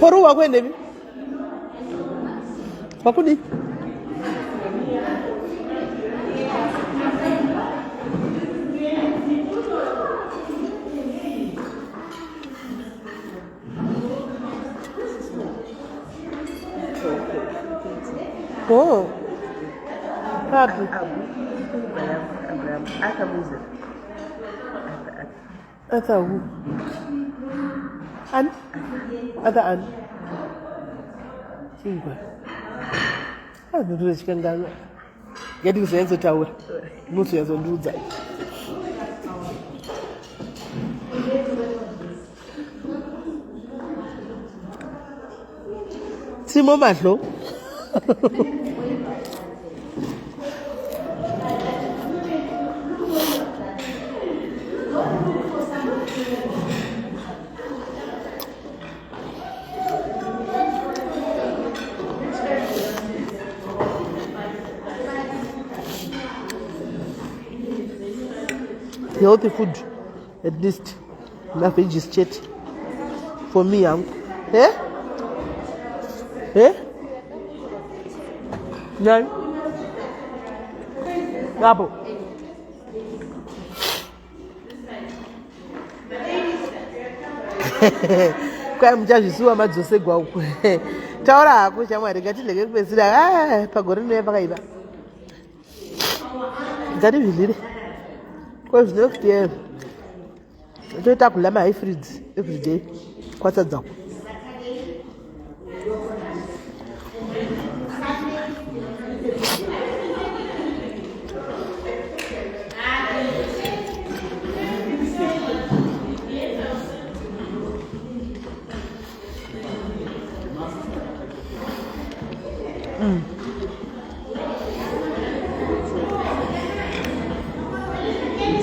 Koruwa kwende bi bakudi oh Abu Atawu an ada an Singwa Abu dole cikin gano yadda sai yanzu tawo musu yazo duza Simo Mahlo healthy food, at least. Nothing is chat for me. Eh? Eh? No. Gabo. Kwa mjaji suwa majose gwa ukwe. Taora kusha mwari gati lege kwesida. Pagorino yapa kaiba. Gati vilire. Because next year, I don't talk lama every day. What's that?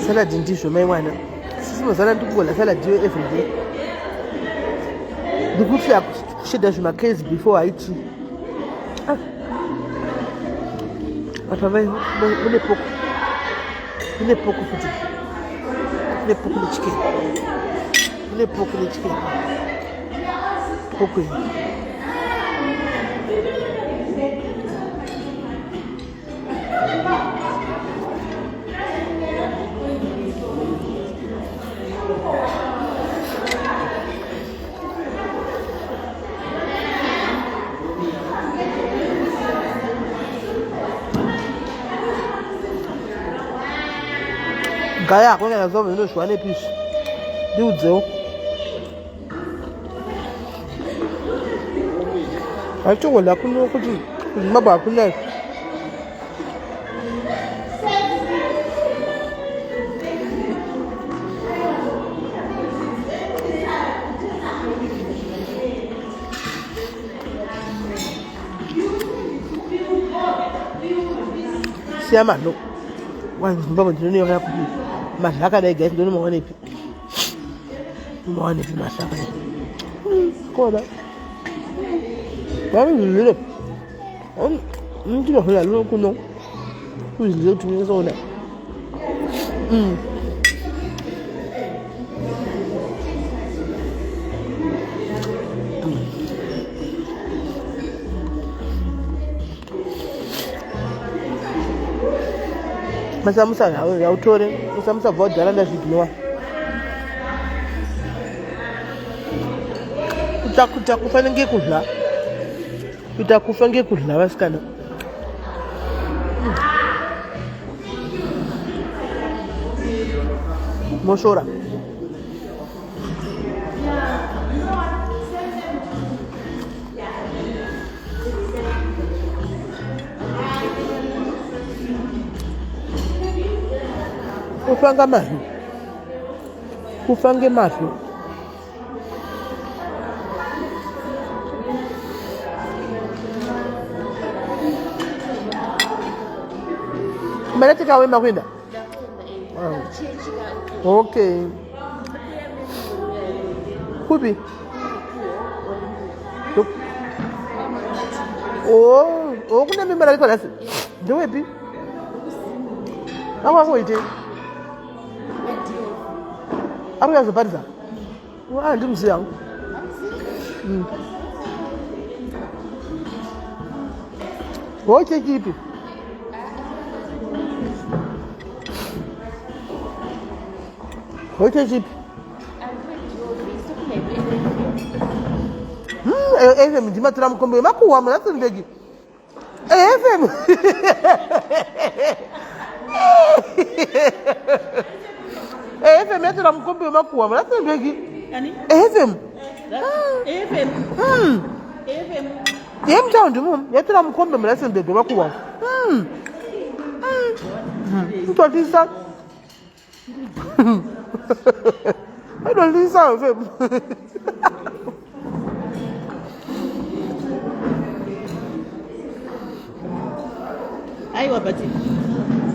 Salad in tissue, my one. This salad to go. Salad every day. The good thing she does my case before I eat. But I will poke food. Le poke the chicken. Le poke the chicken. Poke. Gaya kwa nga zobe ndo shwane pish. Di udzeo. Acho wala kuno kuti maba kuna. Siama no. Wan mbaba ndini yo hapo. Masaka dai guys don't want it. Money masaka. Koda. Bari lele. Ndio hola lo kuno. Kuzi tu nzo na. Masamusa ya utore, masamusa voda landa zidnoa. Utakufa ngekudla. Utakufa ngekudla wasikana. Moshora. Kufanga mahlo. Kufange mahlo. Meletika wema kwenda? Okay. Kupi? Oh, kuna mimba liko nasi. Ndio wapi? Hawa ngoite. Aru ya zabariza. Wa ndi mzee wangu. Wote kipi? Wote kipi? FM ndima turamukombe makuwa mwana ndegi. FM. FM yaturamukombe makuwa mwana ndegi. Ani? FM. FM. FM. Yem town dum yaturamukombe mwana ndegi makuwa. Ntotisa. I don't listen to FM. Aiwa bati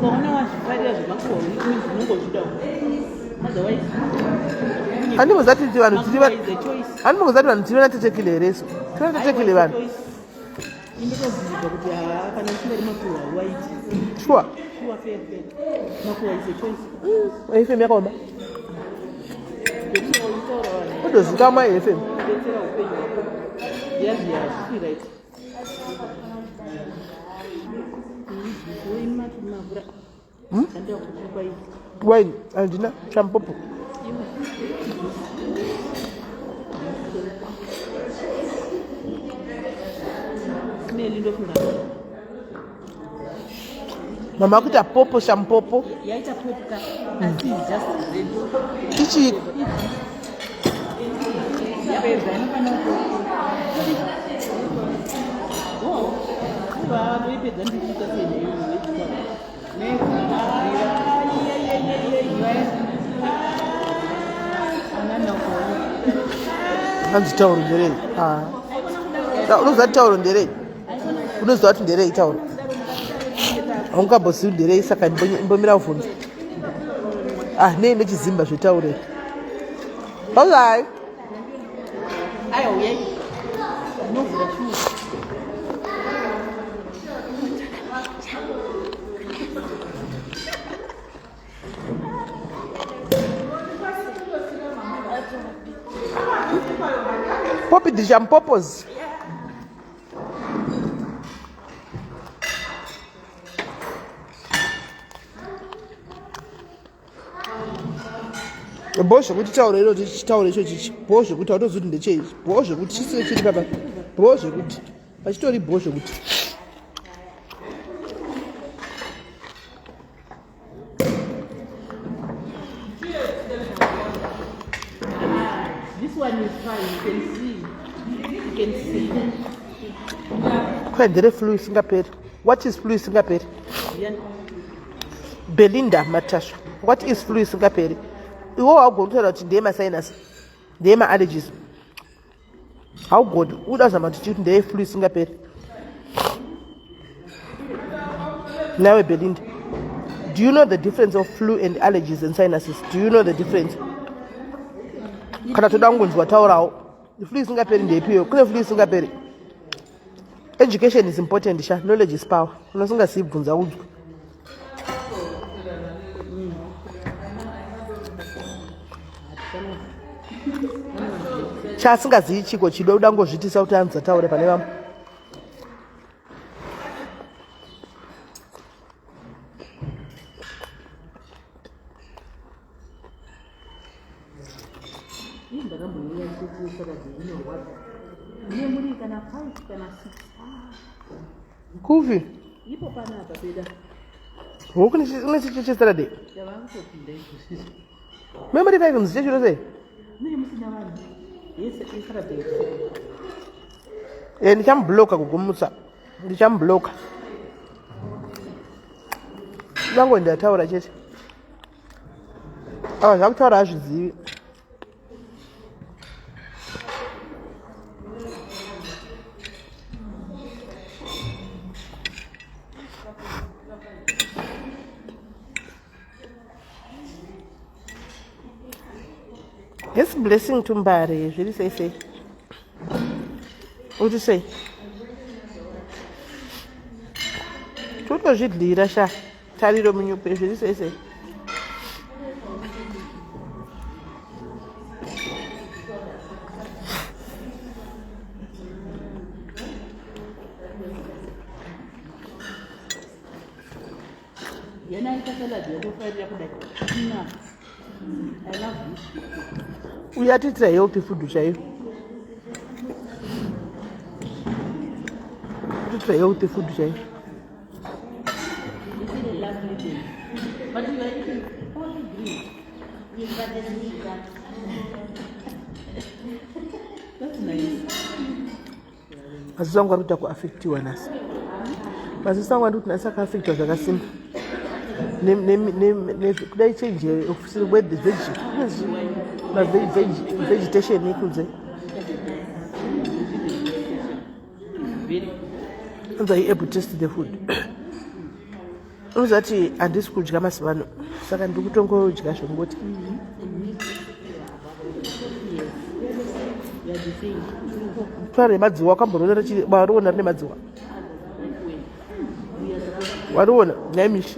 kona wazvifarira zvemakuhoni zvinongozvida otherwise andimuzati vanhu tiri vanatetekile hereso tinatetekile vanhu indotobvunzwa kuti kana usingari makuhwa waiti sure fair makuhwa is a choice FM yakaoma kudozikama FM kudetsera upenyu hwako yazvizviraiti wine andina champopo mama akuti apopo champopo yaita popka asi just red ichi yapedza inofana vanoipedza ndichiita hanzi tauro nderei unozati tauro nderei unoziva kuti nderei tauro haungambosiwi nderei saka imbomira kuvhunza nei nechizimba zvetaurei ozai aya uyai unovhura chuu Poppy the champopos. Bosho kuti tauro iro tichitaura icho chichi. Bosho kuti autozoti ndechechi. Bosho kuti chisire chiri papa. Bosho kuti pachitori bosho kuti. This one is fine, you can see. Kwendere flu Singapore. What is flu Singapore? Belinda Matasha. What is flu Singapore? You are going to tell them sinus. Them allergies. How good? Who does a multitude day flu Singapore? Now Belinda. Do you know the difference of flu and allergies and sinuses? Do you know the difference? Kana toda ngonzwa taurawo flu isingaperi ndepiyo kune flu isingaperi education is important sha knowledge is power unosinga sibvunza udzwe chasingazivi chiko chidoda ngozvitisa kuti anza taure pane vamwe Kuvi? Ipo panapa peda. Woku nesichichi Saturday? Memory bag nziche chiro sei? Miri musina vanhu. Yes, Saturday. Ndichambloka kugumutsa. Ndichambloka. Vangu ndataura chete. Zvakutaura hazvizivi. It's blessing to Mbare. Really say. What do you say? Tudo jeito de ir achar. Tá ali no meu peixe, really say. Yena ita salad yako fried yako dai. I love this. Uyatitira healthy food chayo. Utitira healthy food chayo. This is a lovely day. But you are eating only green. You got this meat that. That's nice. Azizangu aruta kuaffectiwa nasi. Mazizangu aruta nasa kuaffectiwa zakasimba. Could I change where the vegetation equals and I able to taste the food. Uzati and this could come as one second to go to Gash and what Sorry, Mazu, come on, Barona Nemazua. Warona, Namish.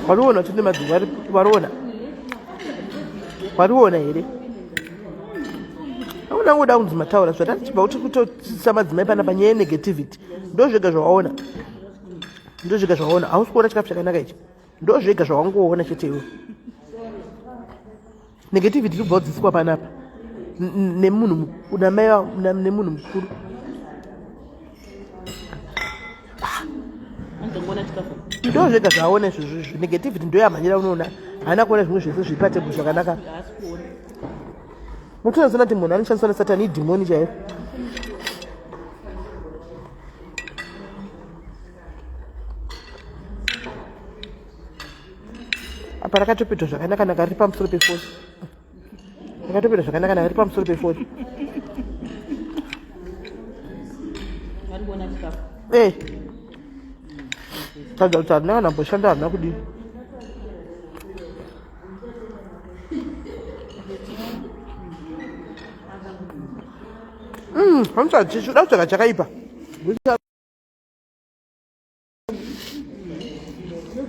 Warona to the Mazu, Warona. Warona, eh? I want to go down to my tower, so that's about to some of the negativity. Don't you get your owner? Don't you get your owner? I was going to capture an age. Don't you get your own go on a shitty. Negativity about the swap and up. Nemunum, Unamea, Nemunum. Don't you get your own negativity? Do you have my own? I know what I wish you party with Shaganaka. Mutu nazona timona nisha sana satani demoni jaye. Apara katopito zvakanaka nakari pamusoro pefoni. Nakatopito zvakanaka nakari pamusoro pefoni. Varikuona chikafu. Tadza namboshanda hamuna kudii. Hamsa chishuda kutsvaga chakaipa.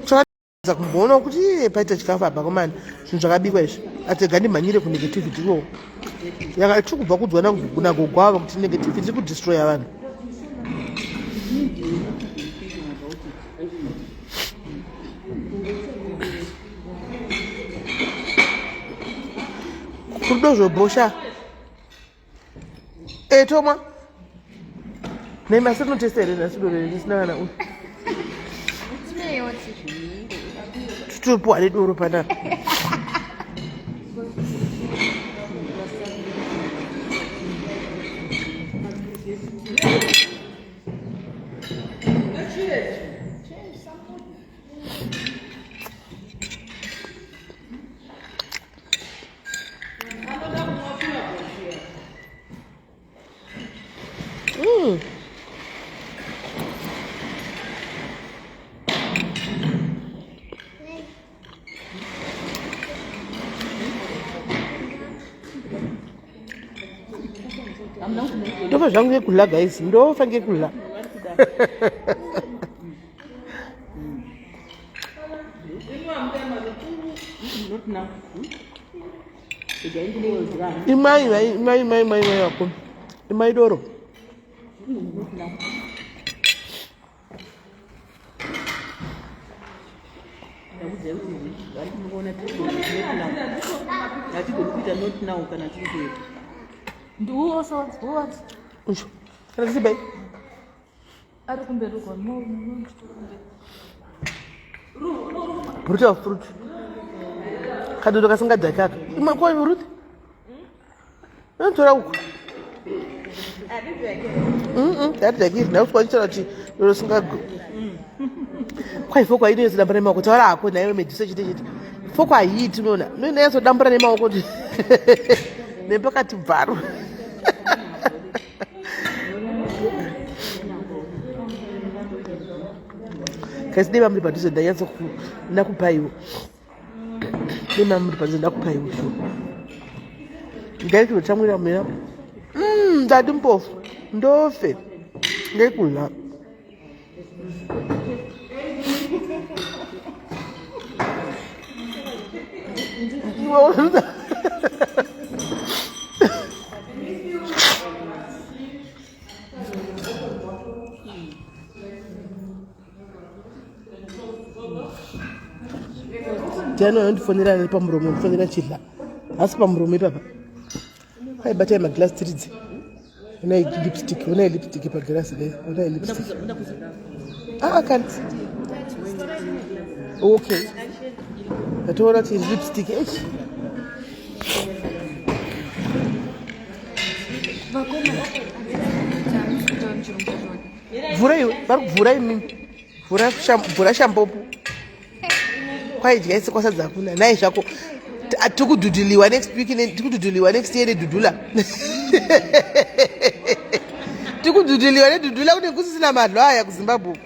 Chakaza kumboona kuti paita chikafu apa komani zvinhu zvakabikwa izvi. Atega ndimhanyire kunegativity iwowo. Yakati kubva kudzwa nagogwava kuti negativity iri kudestroya vanhu. Kudo zvobhosha. Toma. Nem mas não testei na sua não. Tu pode ir ouro para. Ndofa zvangu ngekula guys, ndofa ngekula. Imai yako. Imai doro. Do also what? Can I see babe? I don't remember no. Fruit. Kado kasinga dakaka. Ima kwa fruit? Ntora uko. That's na uko nchara chi yosinga. Kwa ifo kwa ine zidambara nema kutawala ako na yewe medisa chite. Fo kwa yiti unaona. Nini yeso dambara nema uko. Nempaka tibvaro. Kasi dema muri padhuze ndayanza nakupa iwo. Dema muri padhuze ndakupa iwo. ngeke uthamwira mina ndati mpofu ndofe ngekula Jana ndifonera ali pamuromo ndifonera chidla asi pamuromo ipapa aibatai maglass tridzi unai lipstick pagirasi dai unai lipstick can't okay ndatoona kuti lipstick vhura iwe vari kuvhura imini vhura shampopu kwaidya isi kwasadza kuna nai zvako tikudhudhuliwa next week tikudhudhuliwa next year nedhudhula tikudhudhuliwa nedhudhula kune kusisina madlo aya kuzimbabwe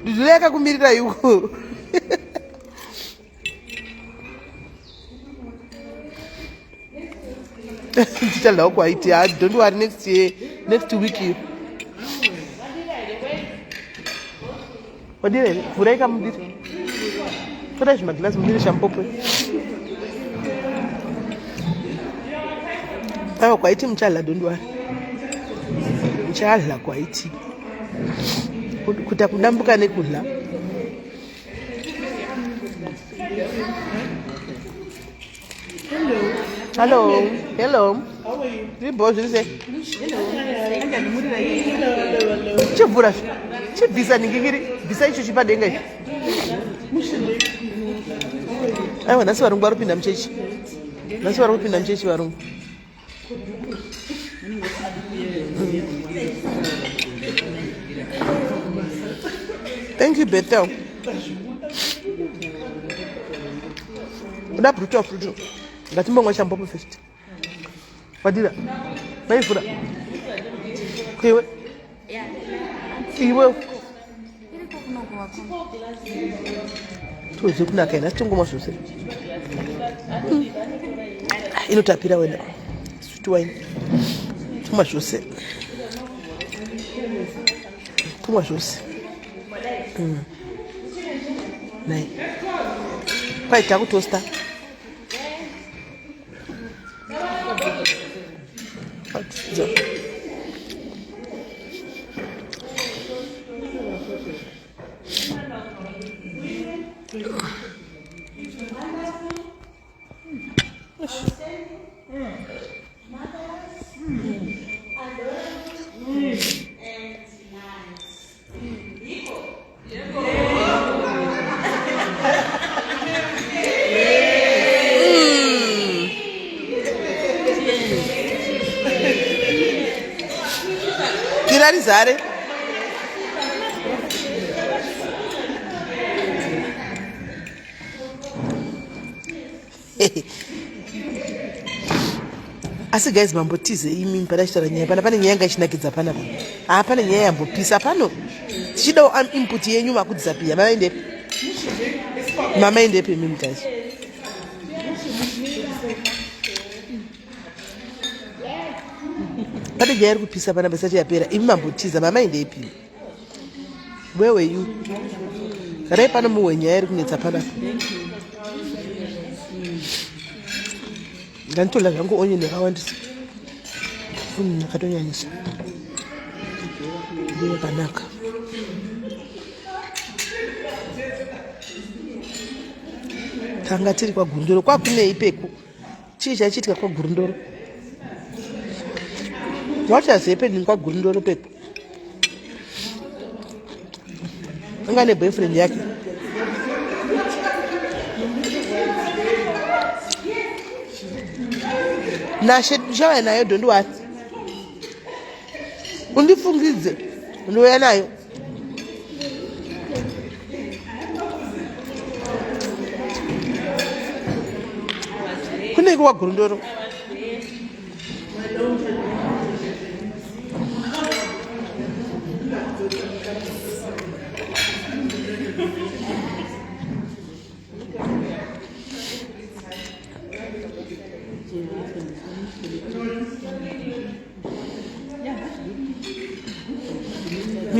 dhudhula yakakumirira yuko ndichadlawo kwaiti don't worry next week you wadire vurai kamudiri toda zvimagilasi mudiri shampopo aiwa kwaiti muchadla don't worry muchadla kwaiti kuta kudambuka nekudla hello zviribo zviri sei chivhura chibvisa ningingiri bvisa icho chipadenga icho aiwa nhasi varungu vari kupinda muchechi varungu thank you Bethel uda bruto ngatimbomwa shampopo first wadira maivhura iwe tozi kunaka ina tongomwa zvose inotapira wena sweet wine tomwa zvose nai kwaita kutosta zare asi guys mambotize imi padachitaura nyaya pane nyaya yanga ichinakidza panapa pane nyaya yambopisa pano tichidawo input yenyu makudzapia mamaendepi imi mutachi pane nyaya iri kupisa panapa isati yapera imi mambotiza mamaendepi where were you garai pano muhwe nyaya iri kunetsa panapa ndanitola zvangu onye ndakawandisa nakatonyanyisa ndiye kanaka tanga tiri kwagurundoro kwakunei peku chii chachiitika kwagurundoro what has happened kwagurundoro peku anga neboyfriend yake nashe ndichauya nayo dondiwati undifungidze ndouya nayo kunenge kwagurundoro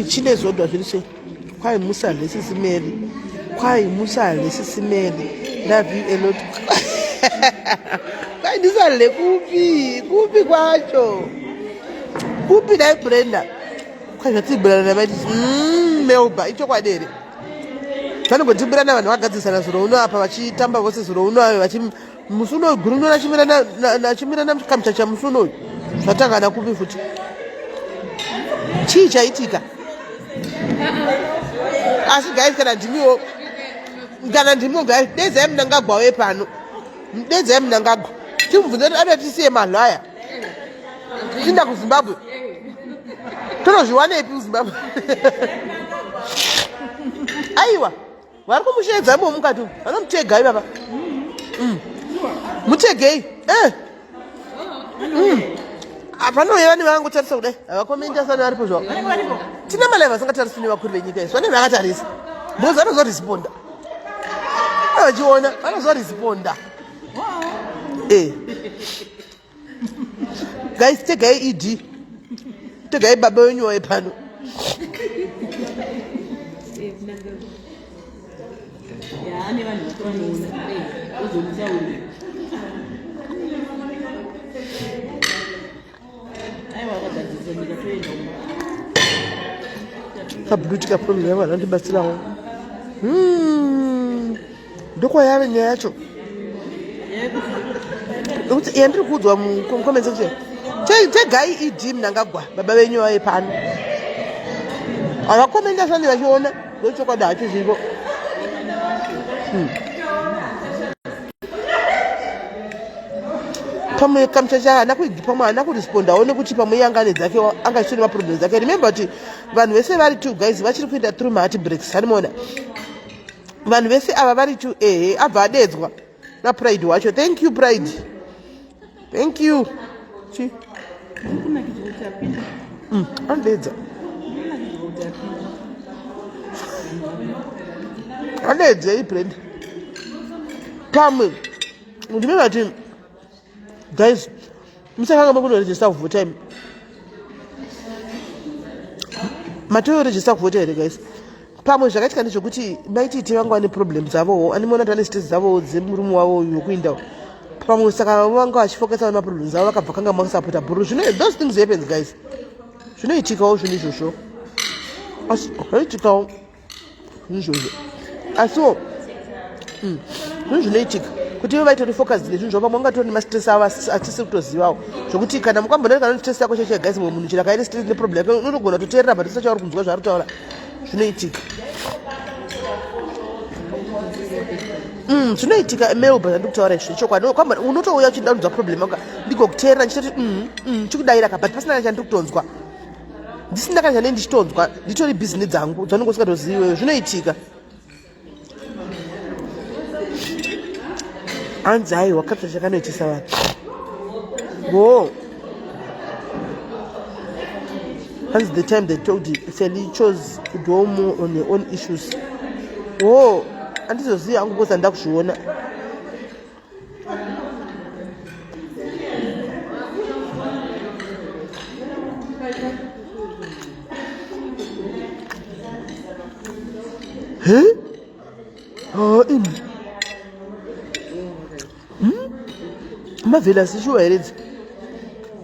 chine zodwa zviri sei kwai musarye sisimeri kwai musarye sisimeri love you a lot kwai ndisarye kupi kwacho kupi dai Brenda kwai zvatibhirana navaiti Melba ichokwadi here vanongotibhirana vanhu vagadzisana zuro uno apa vachitamba vose zuro uno avo musi unoyu guru uno nachimirana kamuchacha musi unoyu zvatangana kupi futi chii chaitika asi guys kana ndimiwo guys dedzai munangagwa wepano dedzai munangagwa timubvunza kuti ada tisiye malaya tiinda kuzimbabwe tonozviwanepi kuzimbabwe aiwa vari kumushedza imo mukati vanomutegai baba mutegei panouya vane vangotarisa kudai havakomendasani varipo zvavo tina malai vasingatarisi nevakuru venyika isu vane vakatarisa mbozi vanozoresponda vachiona vanozoresponda guys tegai ed tegai baba wenyu waepano kabhutika problem yavo vanondibatsirawo ndokwayave nyaya yacho nokuti yandiri kuudzwa mucomment section tegai ed munangagwa baba venyu vaye pano havakomendasani vachiona ndochokwadi hacho zvivo pamwe kamuchacha haana kurespondawo nekuti pamwe yangane dzake anga chitori maproblem dzake remember kuti vanhu vese vari two guys vachiri kuenda through mahati breaks hanimona vanhu vese ava vari two abva adedzwa napride wacho thank you pride thank you anodedza anedzei Brenda pamwe ndimeva kuti guys musakanga makunoregister kuvhota imi matoyoregister kuvhota here guys pamwe zvakaitika ndezvokuti maititi vanga vane problem dzavowo animona tane state dzavowo dzemurume wavo yokuindawo pamwe saka vanga vachifokesa vane maproblems avo vakabva kanga masapota bhuru those things happens guys zvinoitikawo zvinhu izvozvo asi zvinoitikawo zvinhu izvozvo asiwo zvinhu zvinoitika kuti ivo vaitori focused nezvinhu zvavo pamwe ungatori nemastress avo atisi kutozivawo zvokuti kana mukamboneka nestress yako cheche guys mumwe munhu chira kaine stress neproblem yake unogona kutoteerera but usachauri kunzwa zvaari kutaura zvinoitika zvinoitika Melba ndikutaura izvo chokwadi unotouya uchidaunzwa problem yako ndigokuteerera ndichitoti chikudayira ka but pasina chandiri kutonzwa ndisina kana chanei ndichitonzwa nditori bhizinesi dzangu dzanonge usikatoziviweyo zvinoitika hanzi haiwa kapsa chakanoitisa vanhu hanzi the time they told you Feli chose to do more on her own issues handizoziva hangu kosa ndakuzviona mavhela asishuwa heredzi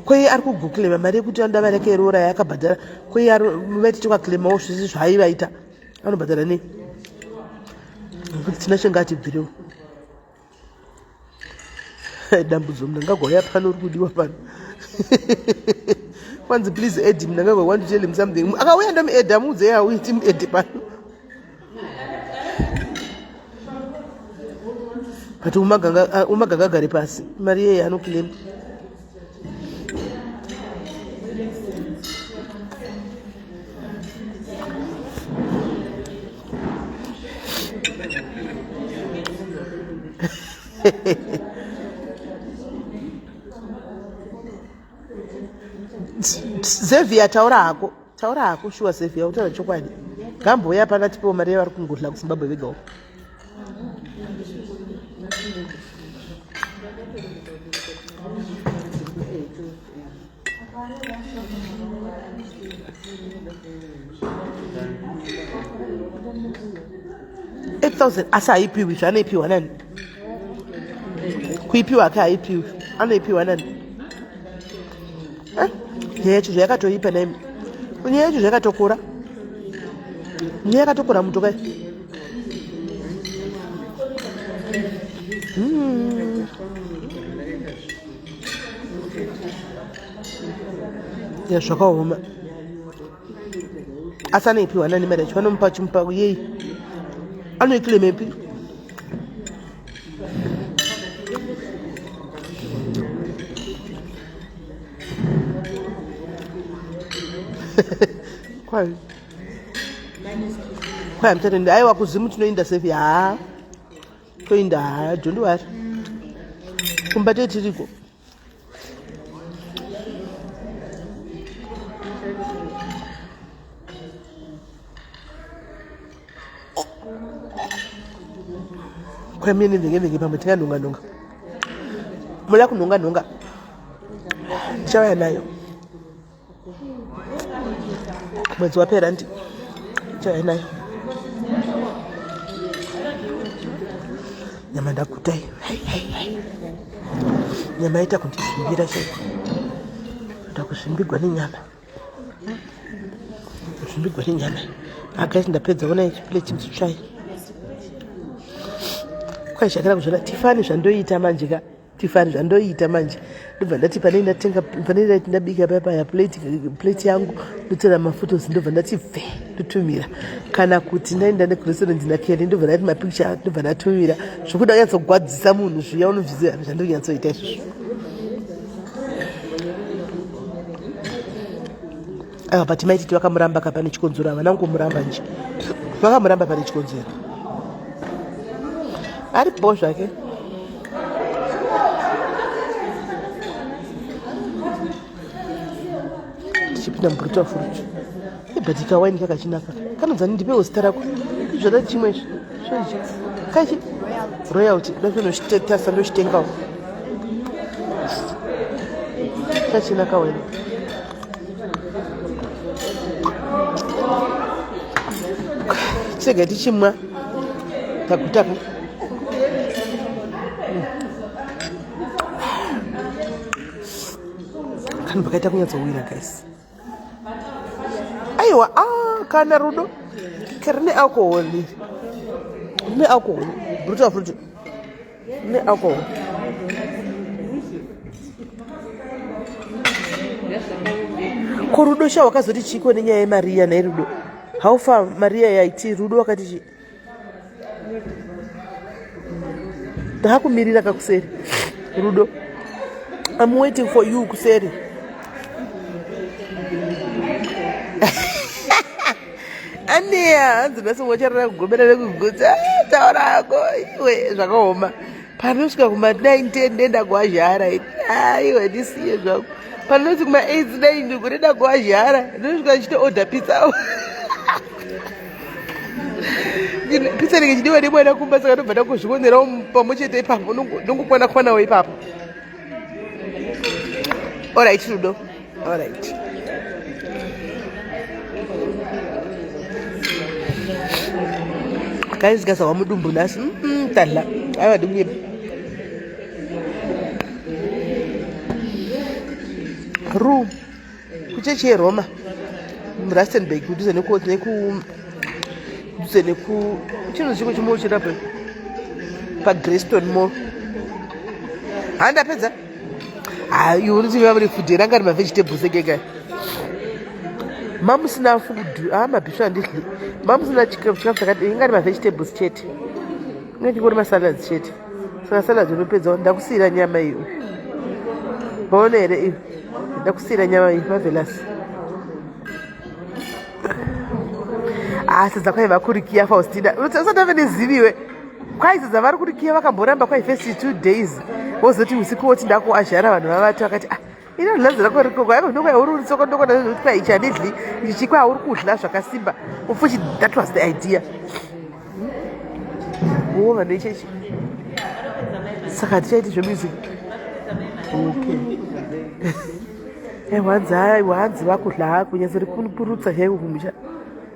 kwei ari kugoklema mari yekuti andava rake rora yakabhadhara kwei vaiti tokaklemawo zvisi zvaaivaita anobhadhara nei kuti tina chenga atibvirewo dambudzo munangagwaya pano uri kudiwa pano kwanzi please edi munangagwa want to tell him something akauya ndomuedha muudze hauiti muedhi pano but umaganga agare pasi mari yeye anokilema Xavier taura hako shuwa Xavier utaura chokwadi gamboya pana tipo mari vari kungodla kuZimbabwe vegawo $8,000 asa haipiwi anaipiwa nani? Kuipiwa aka haipiwi anaipiwa nani? Nyaya yacho zvayakatoipa naimi, nyaya yacho zvayakatokura, nyaya yakatokura muto kai. Ya zvakaoma. Asa anaipiwa nani mari yacho? Vanomupa chimupa yei? Anoikilemepi? Kwai mtende aiwa kuzimu tinoinda sefi toinda don't worry kumbate tiriko kwa mimi ndenge pamwe tinganonga mula kunonga chaya nayo mwezi wapera ndi chaya nayo nyama ndakutai nyama ita kundisimbira sheko ndakusimbigwa nenyama kusimbigwa nenyama agaisi ndapedza ona ichipile chips chai kwaishakira kuzvona tifani zvandoita manje ka tifani zvandoita manje ndobva ndati pane ndatenga pane ndabika papa plate yangu ndotsera mafuta ndobva ndati bve ndotumira kana kuti ndaenda nekurestaurant ndakeli ndobva ndati mapicture ndobva ndatumira zvokuda kunyatsogwadzisa munhu zviya unobviziva zvandonyatsoita izvozvo aiwa but maititi vakamuramba kapane chikonzero avanangomuramba nje vakamuramba pane chikonzero aripo zvake tichipinda muburuta furuchu but kawaini kakachinaka kanonzani ndipewo zita rako zvada chimwe zvoichi kaichi royalty ndofinochitasa ndochitengawo kachinaka wena chega tichimwa takutaka kanhu pakaita kunyatsowira guys aiwa kana rudo kari alcohol brutal fruit alcohol korudo sha wakazoti chiko nenyaya yemaria nairudo haufa maria yaiti rudo wakati chi ndakumirira kakuseri rudo I'm waiting for you kuseri aniya hanzi ndasingocharira kugomerera kuguta taurako iwe zvakaoma panosvika kuma910 ndenda kuazhara iwe ndisiye zvako panosvika kuma8 kureda kuazhara ndosvika ndichitoorder pizza pizza inenge chidiwa nemwana kumba saka ndobva ndakuzvikonerawo pamwe chete ipapo ndongokwana kwanawo ipapo alright rudo alright guys gasawa mudumbu nasi tadla aiwa dumye ru kuchechi yeroma murustenburg kudhuze neku chinhu chimwe chimwe chirapo paGreyston mall handapedza iwe unoziva muri food ranga ri mavegetables egega mamusina food mabhisho handidli mamusina chikafu chakati inga ri mavegetables chete inga chingori masalads chete saka salads unopedza ndakusiyira nyama iyo maona here iyo ndakusiyira nyama iyi mavelasi sadza kwai vakurikiya Faustina usatave neziviwe kwai sadza vari kurikiya vakamboramba kwai first 2 days wozoti usiku woti ndakuazhara vanhu vavati vakati ino nhlanzi rako rikokwaivandokwai uri urisokondokona zvezvekuti kwai ichi handidli ichi chikwai hauri kudla zvakasimba ufuchi that was the idea uova ndoichechi saka tichaiti zvemusic okay Hwanzi vakudla hako nyasi rikupurutsa chaiko kumusha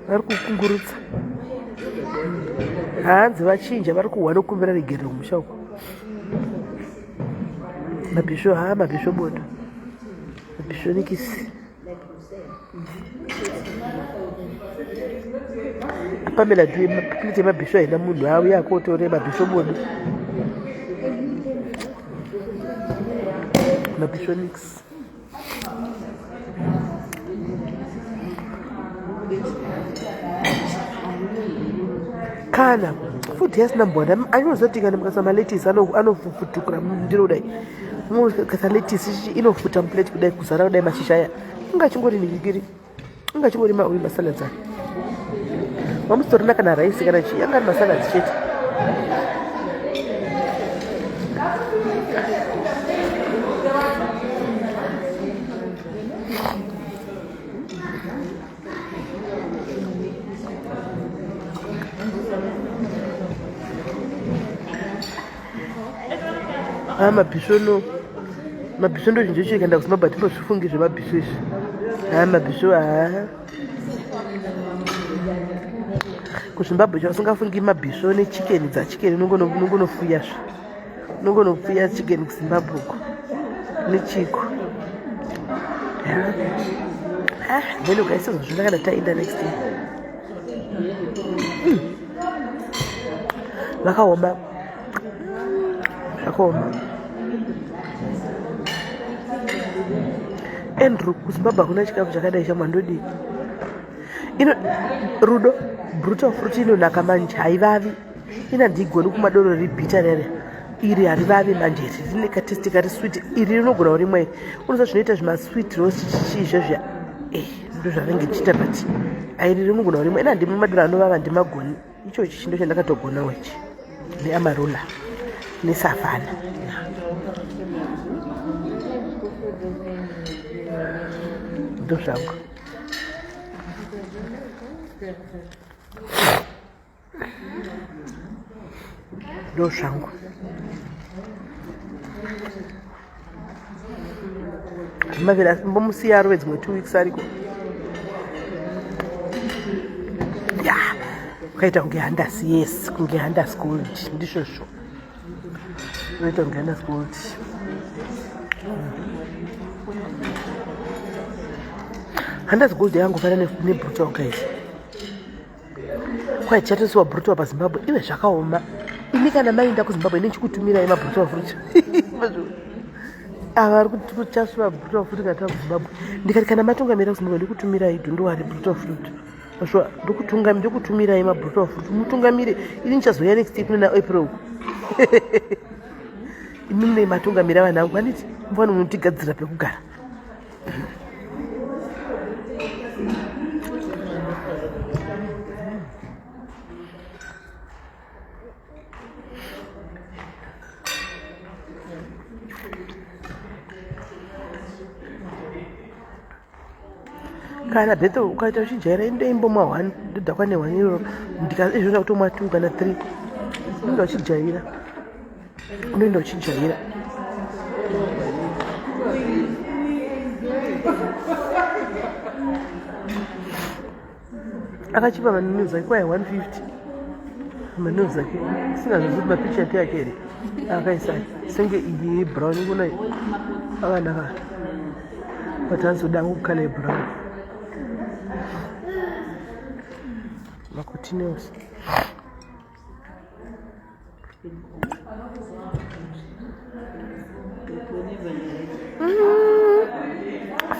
vari kukungurutsa hanzi vachinja vari kuhwa nokumbira regerero kumusha uko mabhisho bodo mabhisho nikisi Pamela plate mabhisho haina munhu auya akotore mabhisho bodo mabhisho nikisi kana futi yasina mbonda anyozoti kana mukasa maletisi anofufutukura ndiro kudai mukasa letisi inofuta mplate kudai kuzara kudai mashizha aya ungachingori ningiri ungachingori mauri masaladzi aya mamusitorina kana raisi kana chii anga ari masaladzi chete mabhisho ndo chinhu chechi ikaenda kuzimbabwe hatinozvifungi zvemabhisho izvi mabhisho kuzimbabwe chausingafungi mabhisho nechikeni dzachikeni unongonofuyazve unongonofuya chikeni kuzimbabwe uko nechiko then ukaisezvozvina kana taenda next year vakaoma zvakaoma Andrew kuzimbabwe hakuna chikafu chakadai chamwandodii rudo brutal fruit inonaka manje haivavi inandigoni kumadoro ribhita rere iri harivavi manje rine katesti kari switi iri rinogona kurimwa unoza zvinoita zvimaswiti rosizvezvya ndo zvavange ndichiita but airi rinogona kurimwa inandimwe madoro anovava ndimagoni ichochi chindo chandakatogonawo ichi neamarula nesavana ndo zvangu ndo zvangu maviri asimbomusiya arove dzimwe 2 weeks ariko ya ukaita kunge handasi yes kunge handasi gold ndizvozvo unoita kunge handasi gold handasi gold yangofanana nebrutal guys kwai chatisiwa brutal pazimbabwe iwe zvakaoma ini kana mainda kuzimbabwe nechikutumirai mabrutal fruit ava vari kuchasiwa brutal fruit kana kuzimbabwe ndikati kana matungamira kuzimbabwe ndikutumirai dhundowari brutal fruit asva ndokutumirai mabrutal fruit mutungamire ini nichazoya next year kunena april uku imi mune matungamira vanhangu aniti mvana unotigadzira pekugara kana bheto ukaita uchijaira indoimbomwa 1 ndodhakwa ne1 euro izvona kutomwa 2 kana 3 unoenda uchijaira akachipa manews ake kwai 150 manews ake singazokuti mapicha ake yake here akaisa senge iyi yebrown kunai akanaka but hanzodangu kukhala yebrown macotinews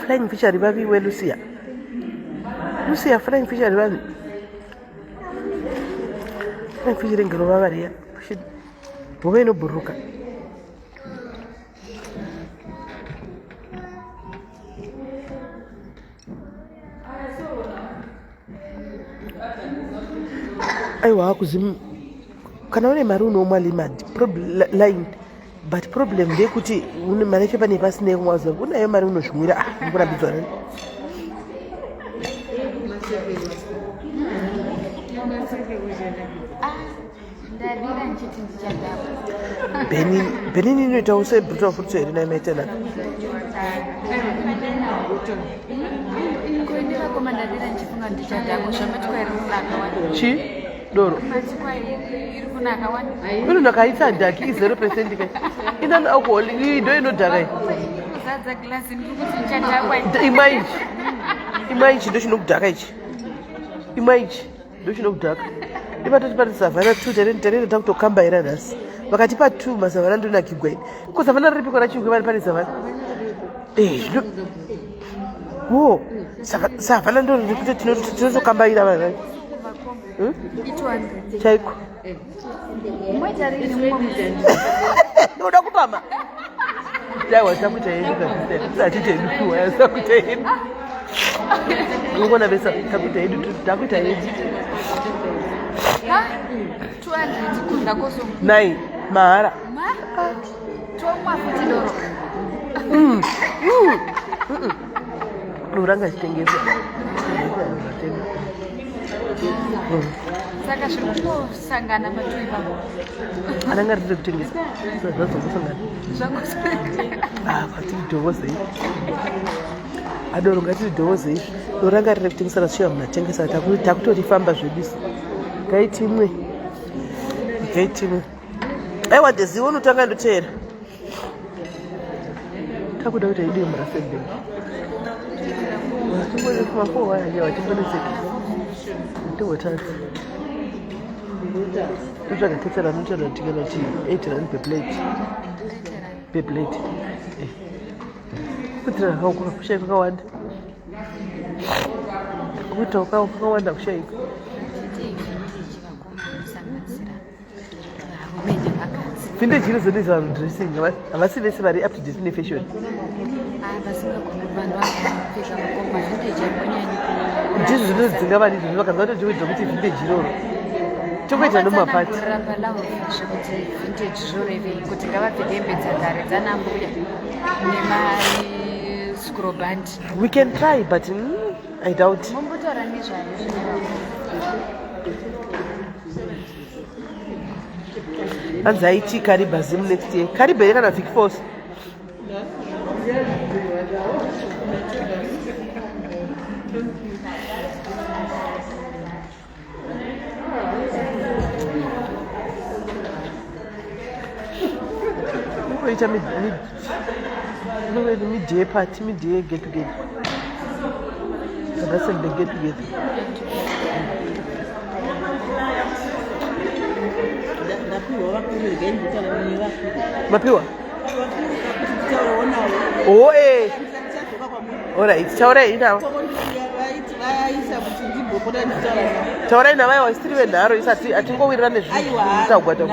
flying fish arivaviwe lucia flying fish arivavi flying fish ringerovava riya hove inobhuruka aiwa kuzimu kana une mari unomwa limad line but problem ndeyekuti une mari yacho pane pasine kumwaza unayo mari unozvimwira ndikurambidzwa nani Benin inoitawo sebrutal fruits here naimaitanaka chi doro inonaka haitsadhaki 0% kai inani alcohol ndo inodhaka imaichi ndo chinokudhaka ichi imaichi ndo chinokudhaka ivatotipati savana 2 tarenda takutokambaira nhasi vakatipa 2 masavana ndonakigwa ini ko savana riripiko rachingwe vari pane savana savana ndo rikuti tinotokambaira vanhu chaiko unoda kupama daiwa takuita yedu kaisati tedukuwa yasakuita yedu ngona besa takuita yedu takuita yedu 200 kunda koso 9 mahara tomwa futi doro uranga chitengesa saka zvirikungosangana patui pavo ananga riri kutengesa zvazongosangana kwatiri dhovozei adoro ngatiri dhovozei uranga riri kutengesa rasvika munatengesa takutorifamba zvedusi gaitimwe aiwa deziwo unotanga ndoteera takuda kuti aidii murasebheni watimbonekumafowaya watimboneseki tingotatu totsvaga ketsera anotaura kuti tikana ti 8 rand per plate kuitira kakauka kushai kakawanda kuita kakawanda kushaiko vintage inozodisa vanhu dressing havasi vese vari up to date nefashion ndizvo zvinodzinga vanhu izvozvo vakanza vatotiwedza kuti vintage iroro tokuita nomapati kuti ngavapfeke hembe dzagare dzanambuya nemascroband we can try but I doubt mombotaura nezvayo hanzi aiti kariba zim next year kariba here kana vic force oita midday party midday get together kadasende get together mapiwa alright taurai navo taurai navaiwa isitiri venharo isati hatingowirira nezvitagwata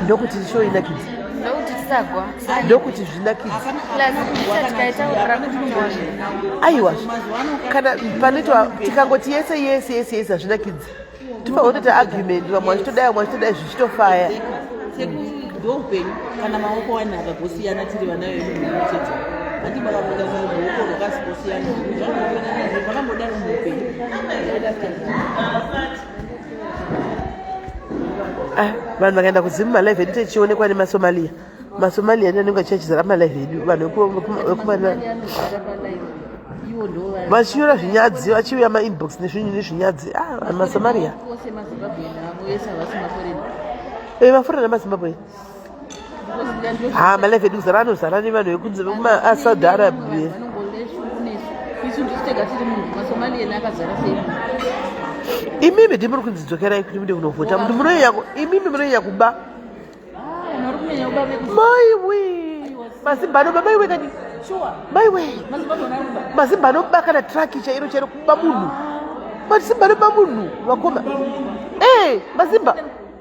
ndokuti show inakidzi ndokuti zvinakidzi aiwa kana panoitwa tikangoti yese hazvinakidzi tifanwa kutoita argument vamwe vachitodai zvichitofaya ndoupenyu kana maoko wani akagosiyana tiri vana vemuchete handi makamudaza ruoko rwakasingosiyana vakambodaro muupenyu vanhu vakaenda kuzimu malive edu tichionekwa nemasomalia anenge achachizara malive edu vanhu vekumana vachinyora zvinyadzi vachiuya mainbox nezvinyadzi vanhu masomalia mafurana nemazimbabwe malive edu kuzara anozara nevanhu vekunze vekumasaudi arabia imimi ndimuri kunzidzokerai kuti mude kunovhota imimi munonyanya kuba maiwe mazimba anoba maiwe kani maiwe mazimba anoba kana traki chairo kuba munhu mazimba anoba munhu vakoma mazimba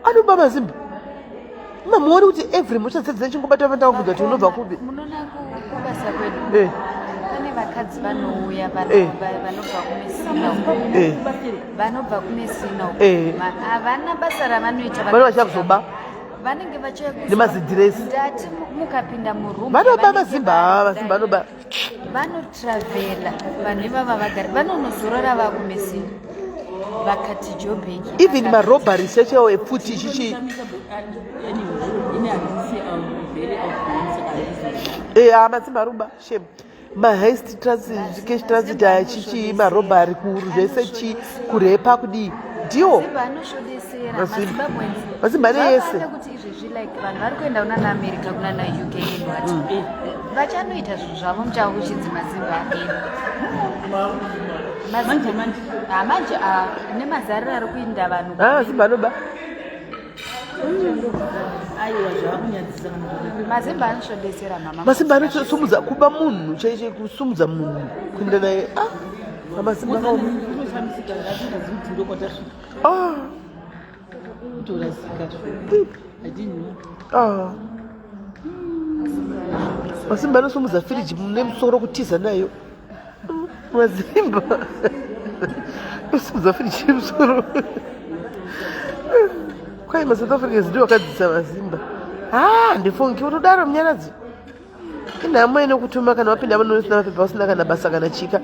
anoba mazimba mamuoni kuti every mocha dzedze chingobata vandawo kuda kuti unobva kubi munoona kubasa kwedu pane vakadzi vanouya vanobva kumesina havana basa ravanoita vano vachakuzoba vanenge nemazidhiresi ndati mukapinda murumu vanoba mazimba anoba vanotravela vanhu ivava vagari vanonozorora vakumesina vakati Joburg even marobhari secho epfuti chichi mazimaruba shem mahaist cash transit chichi marobhari zvese chi kurepa kudii ndiwo mazimba neyese kuti izvezvi like vanhu vari kuenda kunana America kunana UK newhat vachanoita zvinhu zvavo muchava kuchinzi mazimba manje nemazariro ari kuinda vanhu mazimba noba mazimba anoshodesera mama mazimba anosumudza kuba munhu chaiche kusumudza munhu kuenda naye mazimba mazimba anosumudza firiji nemusoro kutiza nayo mazimba anosumudza firiji nemusoro kwai maSouth Africans ndiwo akadzisa mazimba ndifungi utodaro munyaradzi inhamo inokutuma kana wapinda munosina mapepa usina kana basa kana chika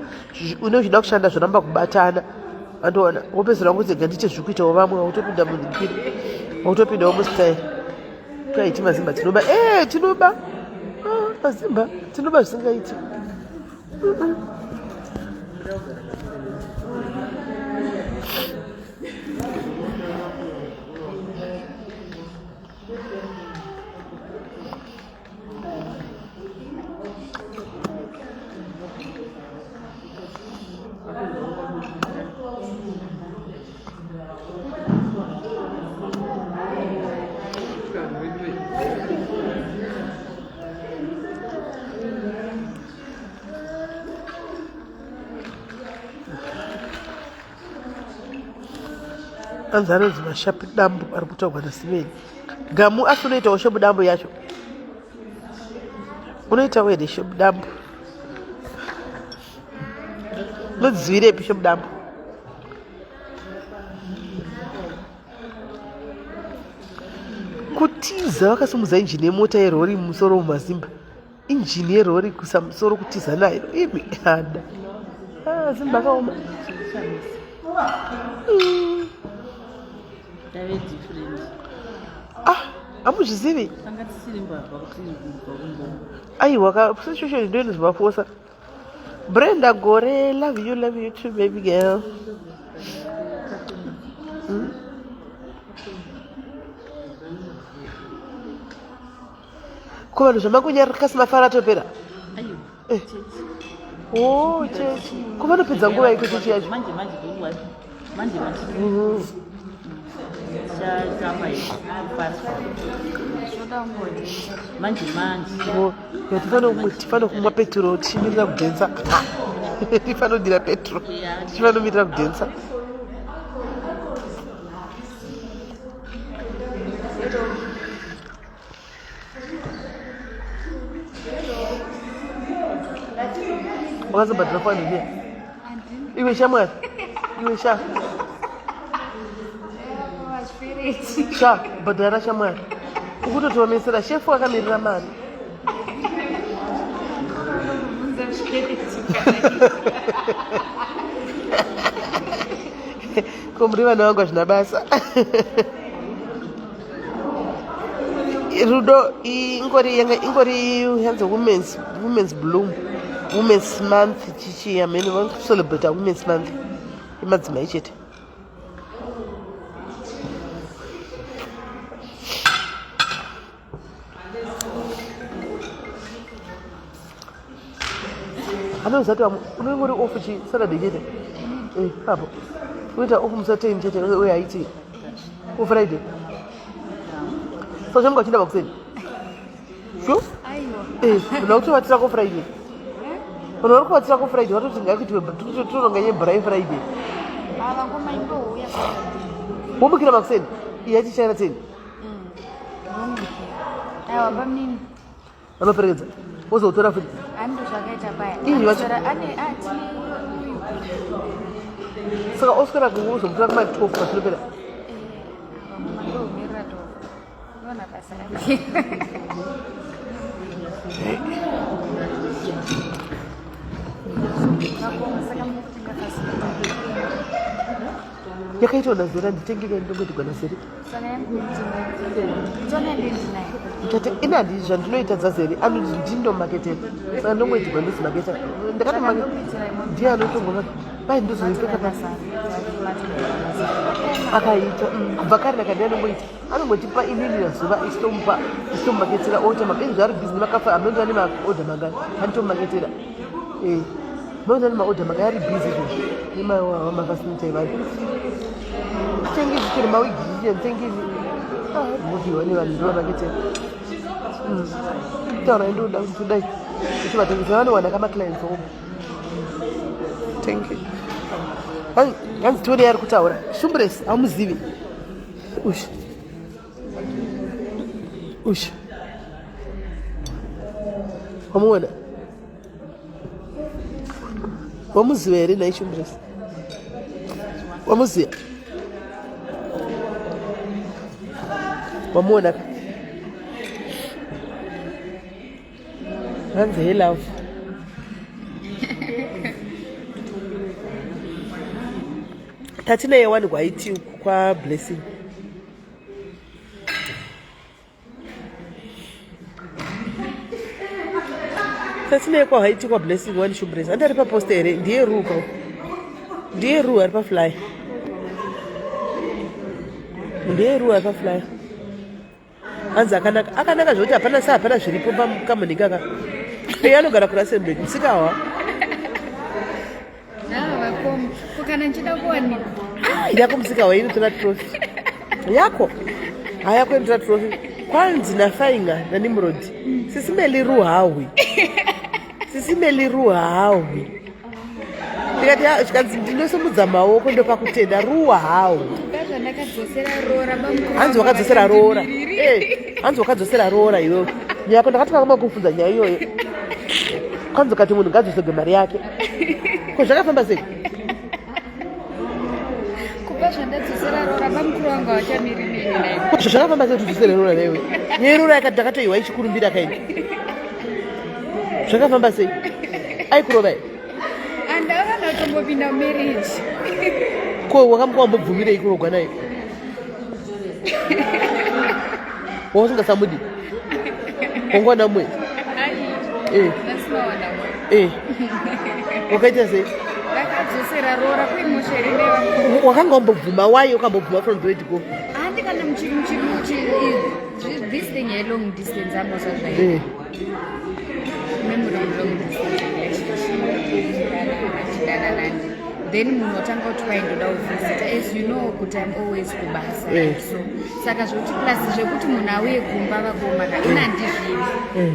une uchida kushanda zvoramba kubatana andoona wopedzera kuti gandiite zvikuitawo vamwe autopinda mudhipiri autopindawo mustyle kwaiti mazimba tinoba tinoba mazimba tinoba zvisingaiti anzarodzi mashapi dambu ari kutogwa nasimeni gamu asi unoitawo shobu dambu yacho unoita wede shobu dambu unodzivirepi shobu dambu kutiza vakasumudza injini yemota yerori mumusoro mumazimba injini yerori kuisa musoro kutiza nayo imi hada zimba akaoma hamuzvizivi aiwa situation ndo inozovafosa Brenda Gore love you too baby girl ko vanhu zvamakunyarika simafara atopera chechi ko vanopedza nguva iko chechi yacho tifano kumwa petro tichimirira kudhensa tifanodira petro tichifanomirira kudhensa wakazobhadhira fani ne iwe shamwari iwe bhadhara shamwari ukutotiomesera shefu akamirira mari komuri vana vangu hazvina basa rudo ingori yanze women's bloom women's month chichi amene vakucelebrata women's month imadzimai chete anozati unenge uri ofu chisaturday chete apo unoita ofu musaturday chete uye haiti ufriday so zvangu vachinda vakuseni shu una kutovatira ko friday vanhu vari kuvatira ko friday vatoti ngakuitiwe toronga nyebrai friday womukira makuseni iye achichaira teni vanoperekedza wozoutora futi saka oswera kuzomutora kuma 12 patinopera yakaitwa nazora nditengeka ndongoti gwana zeri tate ina ndi zvandinoita dzazeri anoti ndindomaketera saka ndongoitigwa ndosimaketa ndiye anotongoma pai ndozoipeka pasi akaita kubva kare nakandi anongoita anongotipa inini nazuva isitomumaketera otamaka zvari bhizi nemakafa amnonza nemaodha mangani anitomumaketera mnonza nemaodha manga ari bhizi nemavasinita ivayo tengizi chiri mawigi tengizi mudiwa nevanhu ndovamaketera taura indoda kudai kuti vatengesi vanowana kamaclients omo thank you hanzi tione yari kutaura shumbresi hamuzivi usha wamuona wamuziva here nai shumbresi wamuziva wamuona hanzi hey love tatina yewani kwaiti kwablessing tatina yekwa haiti kwablessing wani shumbresi andi ari paposta here ndiye ruu ka ndiye ruu ari pafly ndiye ruu ari pafly hanzi akanaka zvokuti hapana zviripo pamunhikaka anogara kurasenbek musikawa kana nchida kuwanikwa yako musikawa inotora trofi yako hayako inotora trofi kwanzi nafainga nanimrodi sisimeli ruhawi sisimeli ruhawi ndikati chikanzi ndinosomudza maoko ndopakutenda ruhawi hanzi wakadzosera rora hanzi wakadzosera rora iyoyo nyako ndakati kakama kufunza nyaya iyoyo kwanzi kati munhu ngadzosege mari yake ko zvakafamba sei kupa zvandadzosera rora pamukuru wanga wachamiri nini zvakafamba sei tudzosere rora newe nyerora yakati ndakatoiwa ichikurumbira kaini zvakafamba sei aikurova here andavana utombopinda mumarriage ko wakamuka wambobvumirei kurogwa naye wausingasamudi wangwana mwezi wakaita sei ndakadzosera rora kuimosherere wakanga wambobvuma wai ukambobvuma from the go handikana this thing yelong distance amosazvai memory long distance relationship then munhu otanga kuti waindoda kuvhizita as you know kuti I'm always kubasa so saka zvokuti plus zvekuti munhu auye kumba vakomaka ina ndizvini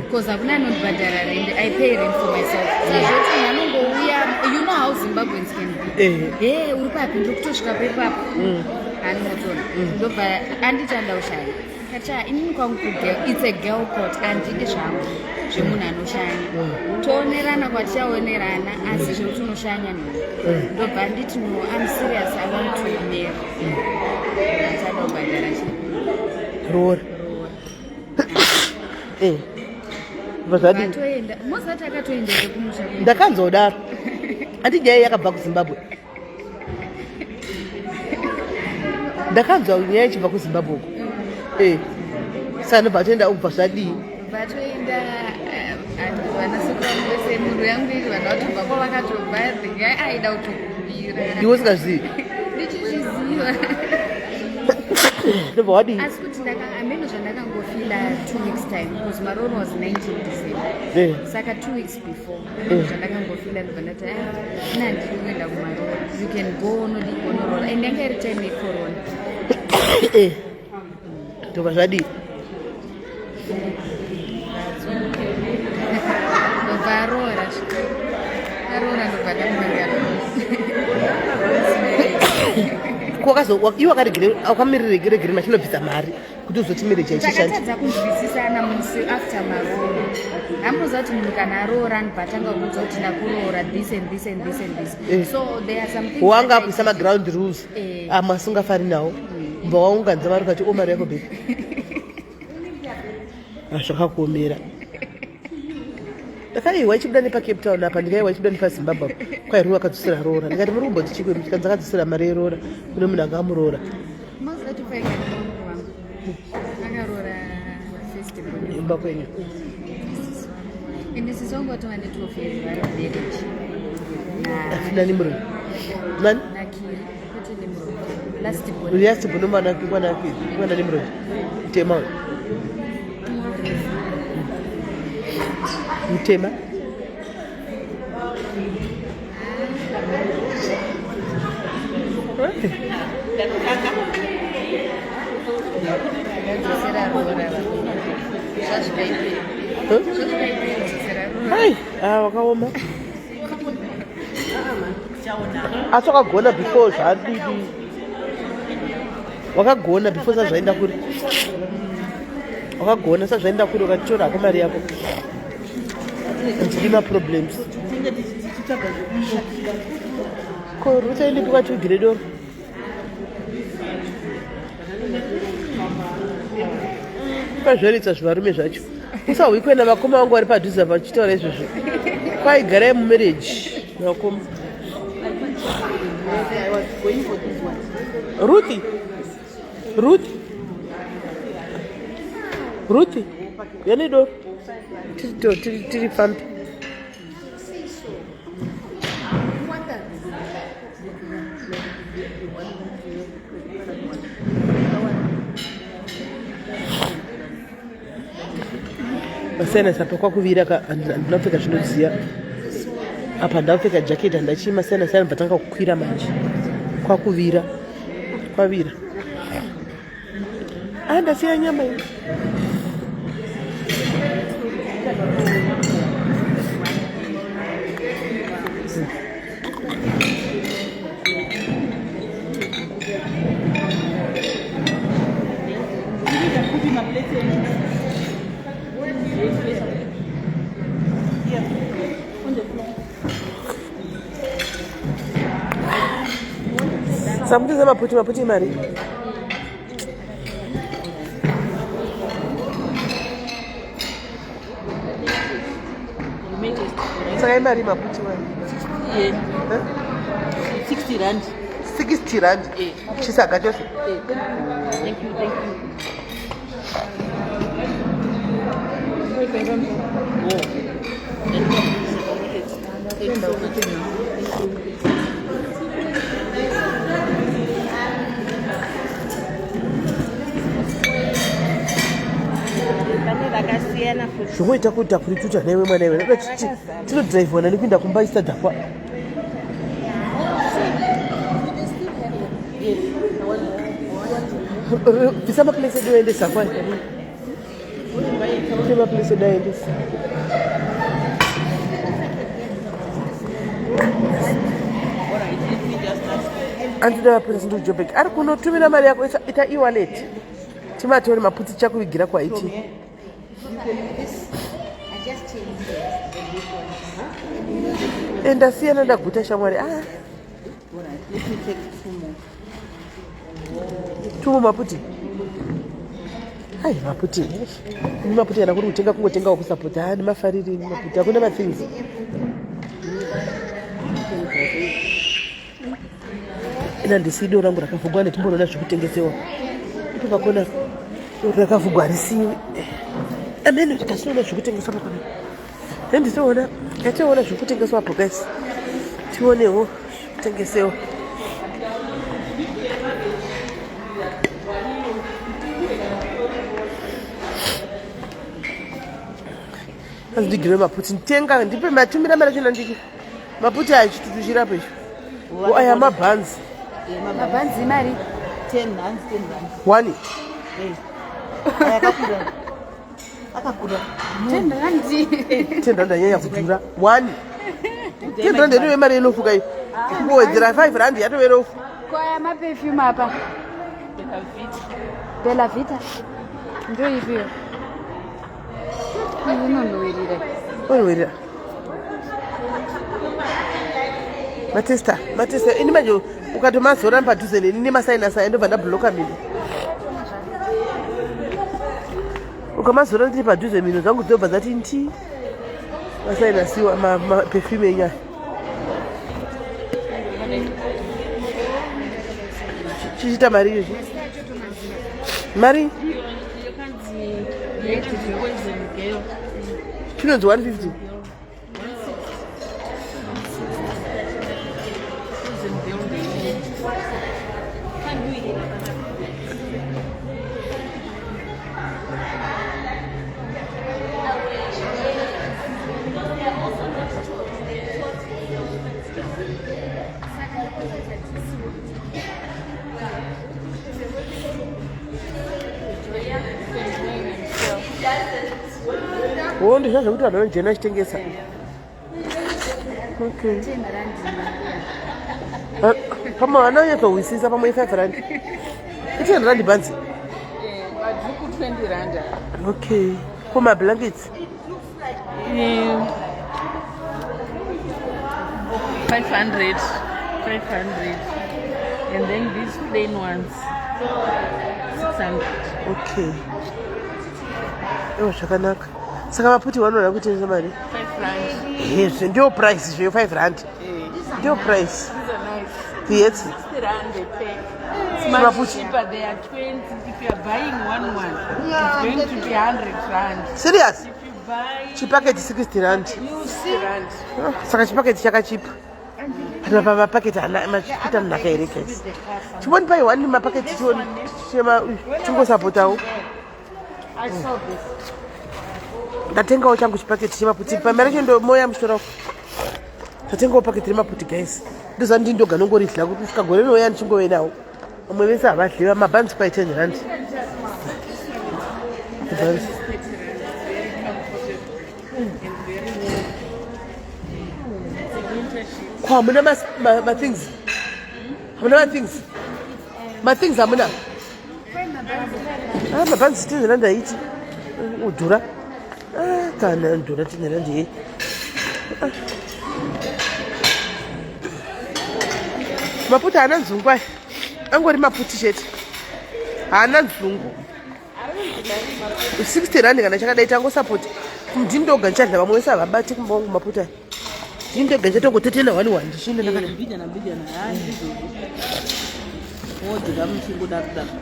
because hakuna anondibhadhara rent I pay rent for myself saka zvekuti munhu anongouya you know how Zimbabweans can be uri papi ndokutosvika pepapo anotona ndobva anditanda ushaya kacha inini kwangu it's a girl court andidi zvangu zvemunhu anoshanya toonerana kwatichaonerana asi zvekuti unoshanya newe ndobva nditi no I'm serious I want to marry ndachada kubhadhara rora vatoenda mosati akatoendere kumusha ndakanzodaro ati nyaya yakabva kuzimbabwe ndakanzwa nyaya ichibva kuzimbabwe uko saka ndobva toenda ubva zvadii vatoenda vanasokangu vese mhuru yangu iri vana vatobva kwavakatobva ringai aida kutokumbira iwe usingazivi ndichizviziva ndobva wadii asi kuti ameno zvandakangofila 2 weeks time because maroro was 19 December saka 2 weeks before zvandakangofila ndobva ndati ina ndiri kuenda kumaroro you can go nodigonorora and ndanga iri time yecorona ndobva zvadii varora ndobva ndamangara iwe wakamirirege machinobvisa mari kuti uzotimirije takatadza kunzwisisana musi after maroro amunoziva kuti munhu kana aroora anobvatanga kuudza kuti ndakuroora this and this and this and this so there are some things wanga akuisa maground rules masingafari nawo mba waunganza mari ukati mari yako bheki zvakakuomera Ndakaiwa ichibuda nepaCape Town apa ndikaiwa ichibuda nepaZimbabwe kwai rura akadzosera roora ndikati muri kumboti chikwenu chika dzakadzosera mari yeroora kune munhu angamuroora imba kwenyu afina nimuro nani last bonomana kwana nimuro tema mutema hai wakaoma asi wakagona before zvadidi wakagona before sazvaenda kuri wakagona sazvaenda kuri ukatitora hako mari yako ndiri maproblems ko rutaende kwati ugredoro pazvoritsa zvivarume zvacho usawi kwena vakoma vangu vari padhuze vachitaura izvozvo kwaigarai mumarriage vakoma Ruthi yanido tiri fampi masana sapa kwakuvira ndinapfeka zvinodziya apa ndapfeka jacket handachima sana bvatanga kukwira manje kwakuvira kwavira ndasiya nyama iyi samutiza maputi mari sakai mari maputi mari 60 rand 60 rand chisaga chose thank you zvokuita kuti dhakurituta newe mwana iwe tinodhiraivhona nekuinda kumbaisa dhakwa bvisa maplese edu aendesa kwai kune maplese edu aendesa andida maplese ndojobek ari kunotumira mari yako ita e-wallet timatori maputi chakuvigira kwaiti ndasiyana ndaguta shamwari tumo maputi hai maputi ni maputi yana kuri kutenga kungotenga wokusapota ni mafariri ni maputi hakuna mathings ina ndisido rangu rakavugwa netimboona zvekutengesewa ipo pakona rakavugwa risiwe amene tikasiona zvekutengeswa pakona ndisiona yationa zvekutengeswa apo guys tionewo zvekutengesewa azdigire maputi ntenga ndipe matumira mara chona ndiki maputi achitutu chirapo icho aya mabhanzi mari 10 rand 1 akakura 10 rand anyanya kudhura 1 10 rand ndiyo mari inofuka iyo kuwedzera 5 rand yatoverofu kwaya maperfume apa Bella Vita ndio hivyo unonowerera matesta ini manje ukatomazora padhuze neni nemasainasi ndobva ndabhuloka mino ukamazora ndiri padhuze mino dzangu dzobva dzati nti masainasiwa maperfume enyaya chichita mari izvi mari chinonzi 150 ndizva zvekuti vanhu vanojena achitengesa pamwe vana vanyatsohwisisa pamwe 5 rand i10 rand bhanzi madhuku 20 rand. okay for my blankets 500 and then these plain ones 600. okay zvakanaka saka maputi vanoda kutengesa mari 5 rand. izvi ndio price zveyo 5 rand ndio price These are nice. yes 60 rand a pair. It's much Maputi. cheaper. They are 20. If you are buying one, it's going to be 100 rand. serious If you buy chipaketi 60 rand 60 rand. saka chipaketi chakachipa kana pamapaketi machikuita munhaka here kesi chimoni pai 1 mapaketi chingosapotawo I saw this. ndatengawo changu chipaketi chemaputi pamari chendomoya musoro ndatengawo paketi remaputi guys ndoza ndindoga nongoridya kuti kusvika gore rinoya ndichingove nawo vamwe vese havadliva mabhanzi pai 10 rand ko hamuna mathings hamuna mathings hamuna mabhanzi 10 rand aiti udhura kana ndhura 10 rand yei maputi haana nzungu aya angori maputi chete haana nzungu 60 rand kana chakadai tangosapoti ndindoga ndichadla vamwe vese havabati kumbawangu maputi aya ndindoga ndichatongotetena 1 ndichinde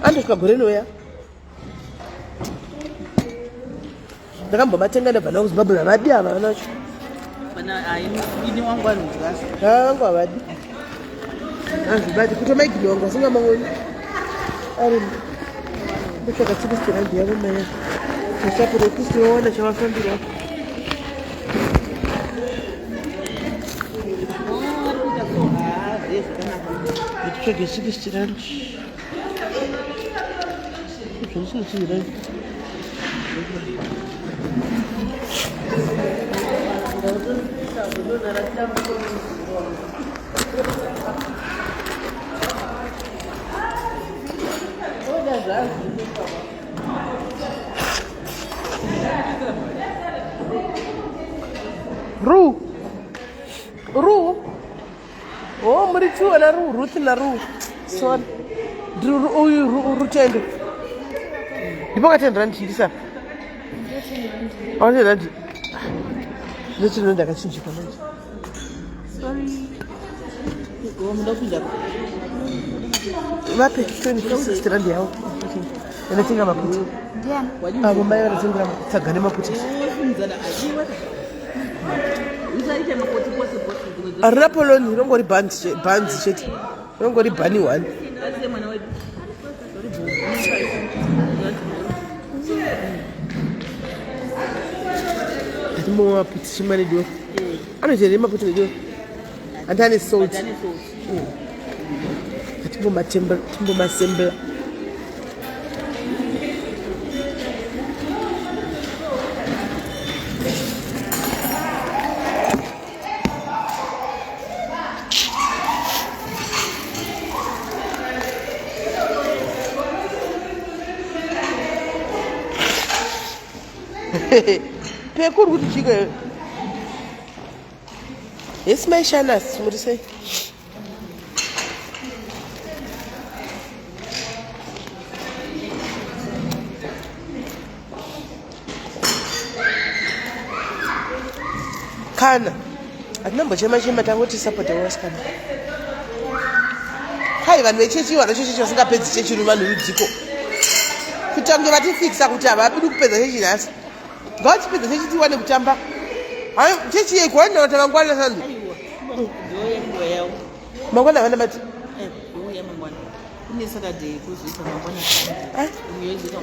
andosvika gore noya ndakambomatenga ndabva navo kuzimbabwe havadi ava vanacho vangu havadi azvibati kuti maigini wangu asingamangoni ari ndotsvaka 60 rand yavo maya masapuro kristu vawana chavafambira nditsvage 60 rand zvandisinotsvigi rand Ru. Oh, muri tu ana Ru, Ruth na Ru. Sorry. Rutendo. Ndipoka 10 rand ndisa. Awone rand. Nditi ndo ndakachinjika manje. Sorry. Ngomuda kupinda. Vape 26 rand yawo. Ndatenga maputi. Ndiani? Avo mai vanotenga tsagane maputi. Arina poloni rongori bhanzi chete. Rongori bhani 1. Ndimo maputi chimane dio. Anotere maputi dio. Andane salt. Timbo masembla. Pekuru kuti chike. Yes, my shanas, what do you say? kana hatinambochema tangoti sapota wasikana hai vanhu vechechi vanochechechi vasingapedzi chechi vanhu rudziko kutange vatifikisa kuti havabidi kupedza chechi nhasi ngavachipedza chechi tiwane kutamba chechi yei kwainota mangwana sandu mangwana havana mati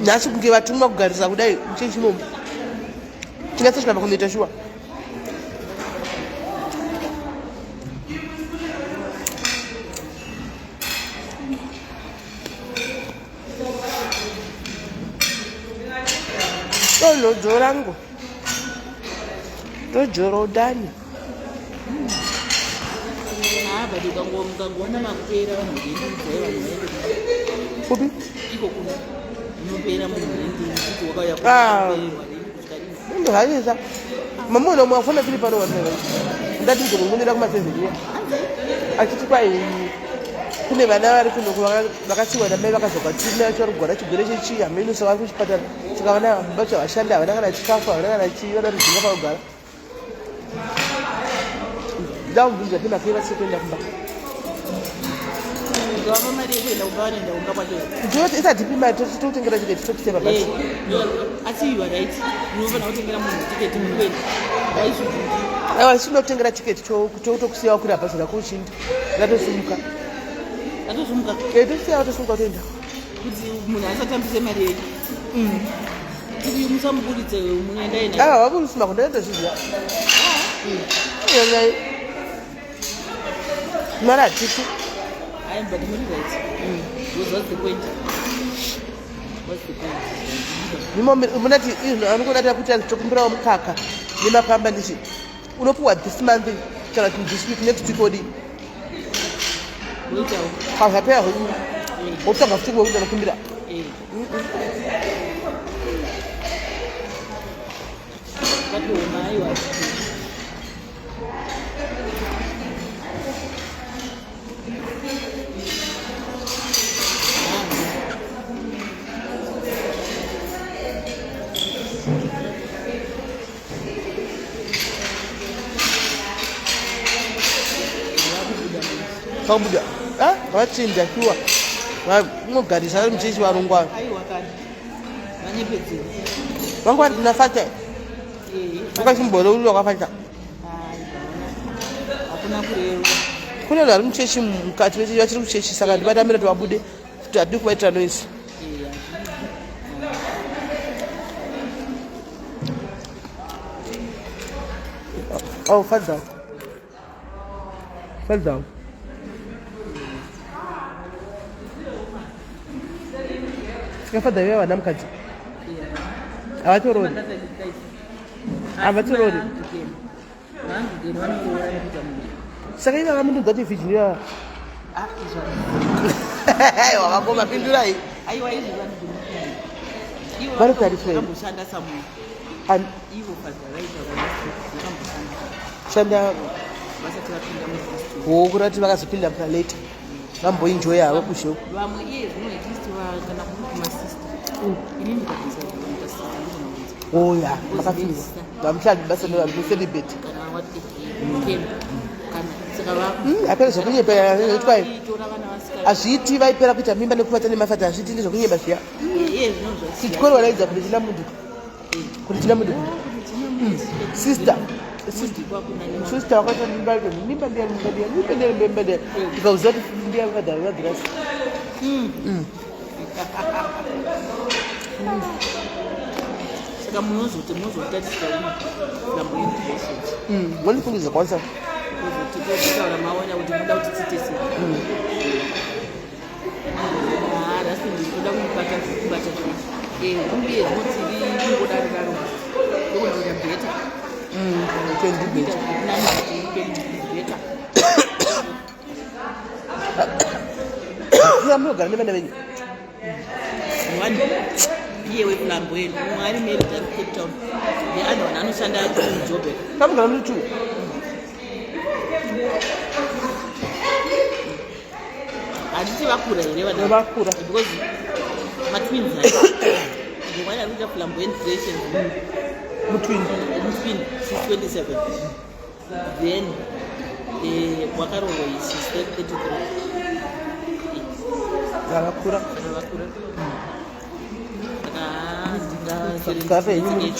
nhasi kunge vatumwa kugarisa kudai chechi momo tingasasvika pakunoita shuwa Lojorango. Lojoro dani. Badi kangona makupera vanhu vendi Kubi? iko kuna unopera munhu vendi kuti wakauya kuperwa ndo haiza mama no mwafuna fili pano vanhu ndati ndokungonera kumasezeriya achiti kwai kune vana vari kuno vakasiwa namai vakazobatina chorugwara chigwere chechi hameno saka kuchipatara saka vana vacho vashanda havana kana chikafu havana kana vana rudzinga pakugara ndaubvunza pemakei vasikuenda kumba ngava mari yekuenda kumba vanoenda kunga kwacho ndioti isatipi mari tototengera tiketi totiseva basi asi you are right unofana kutengera munhu tiketi mukwenda waishukuti aiwa sinotengera tiketi tokusiyawo kuri abhazi rakuchindi ratosumuka atosumuka tosiyawo tosumuka toenda kuti munhu asatambise mari yedu kuti musamuburitse munoendaenda waburisima kundaenda zviziva mari hatiti but right what's the point munati anokonatira kuti tokumbirawo mukaka nemapamba ndichi unopuwa this month kana kuti this week next week odi hazapera hoyu wotanga futi wekuda nokumbira kabuda vatsinda shuwa vanogarisa vari muchechi varongwa vangwa tinafata vakachimboreuliwa kwafata kune vanhu vari muchechi mukati vechechi vachiri kuchechi saka ndivatamira tivabude kuti hatidi kuvaitira noisi fadzao fadzao fadha ive vana mukadzi havatorori havatorori saka iva vamundudza kuti vhijiniva wavako mapindurai varitariswei shanda kurati vakazopinda mupaleta vamboinjoy havo kusho oya makafirwa vamushandi basa nevamucelebate apera zvokunyepa kwai hazviiti vaipera kuita mimba nekuvata nemafata hazviiti ndezvokunyemba zviya chikoro waraidza kuti china mundu kuti china mundu sister wakaita mimba ndikauziva kuti ndiya vadhari vagirasi saka munozoti muzotatisira lambo yedu wandifungiza kwanza kutaura maona kuti muda kuti titese rasi ndikuda kumubata kumbiye zvinoti ingodarodaro ndokundoita bheta munogara nevana venyu wani iye wekulambo yedu mwari meri tari Cape Town neanhu vanhu anoshanda mujobe kamugara muri tu handiti vakura here vakura because matwins mwari ari kuita flamboyant creation mutwin since 27 then wakarohwa isi 33 Zakakura. vakura Kafe nyingi.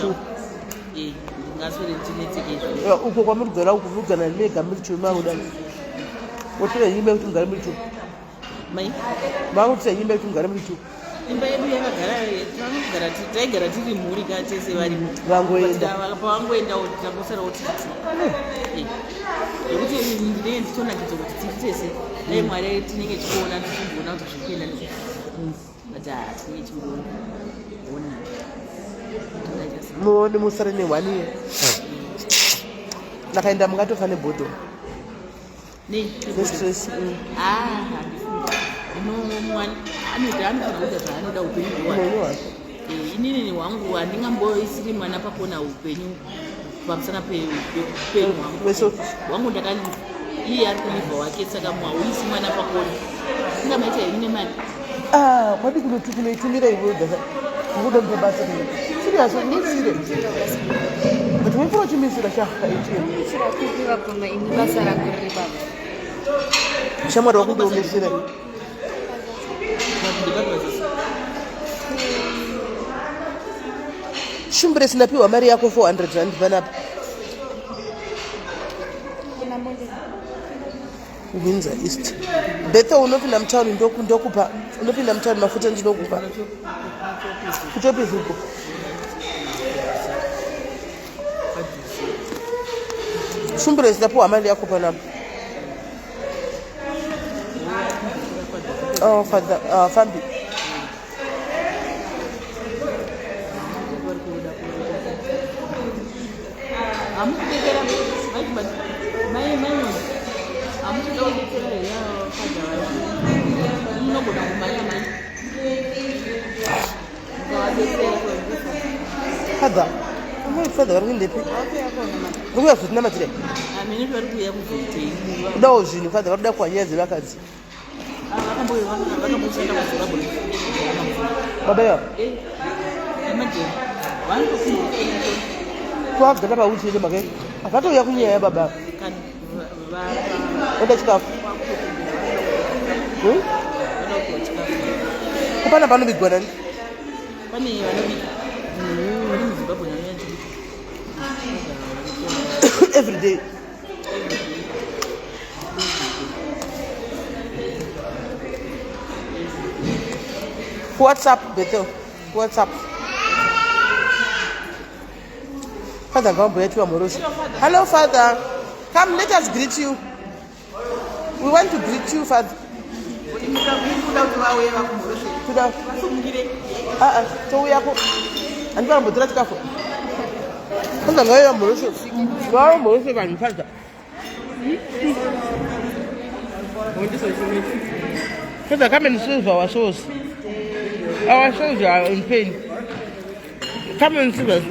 ndingaswere ndinetsekezvo Uko kwamuri kugara uku mugara mega muri chuma kudani. Wotira yimbe kuti mugare muri chuma. mai Makuti yimbe kuti mugare muri chuma. imba yedu yakagara taigara tiri mhuri katese vari Vangoenda. pavangoenda tangosarawo titi nekuti ndinenge nditonakidza kuti tiri tese dai mwari tinenge tichiona tichimboona kuti zvikuenda but tinenge chimboona Muone musare ne1 year. Nakaenda mungatofa nebhodho. Stress. anoda zvaanoda upenyu hwake inini hwangu handingamboisiri mwana pakona upenyu pamusana peupenyu hwangu ndakani iye ari kulivha wake saka hauisi mwana pakona ingamaita heri nemari Kwadi kunoitumira iwe kuda mubasa serious but wefura chimisira Kupiwa kwamba ini basa rangu riri baba. shamwari wakundoomesera shumbure sinapiwa mari yako 400 rand panapa Windsor East. Betha unopinda mtauni ndokupa. Unopinda mtauni mafuta ndinokupa. Kuchopi huko. Shumbure zitapoa mali yako panapa. Oh, father, family. Father, father, we're going to we have to number today. No, Jini, father, what that one years the records. Baba, twelve the number which is the again. I can't hear you, Baba. What is that? Kupana pano bigwana. Every day. WhatsApp, Beto. WhatsApp. Father, come to Amoroso. Hello, Father. Come, let us greet you. We want to greet you, Father. So we are and I'm going to go. I'm going to Amoroso. Wow, Amoroso, and Father. Father, come and serve our souls. Our souls are in pain. Come and see us.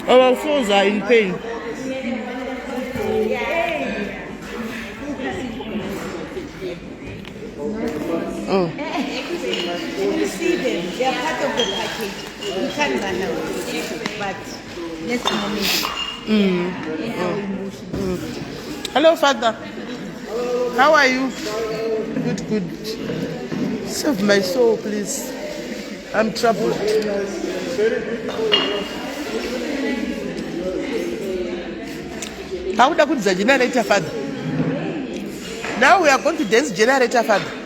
Our souls are in pain. You see them, they are part of the package. You can't run away. But let's manage our emotions. Hello, Father. How are you? Good, good. Save my soul, please. I'm troubled. How would I put the generator, Father? Now we are going to dance generator, Father.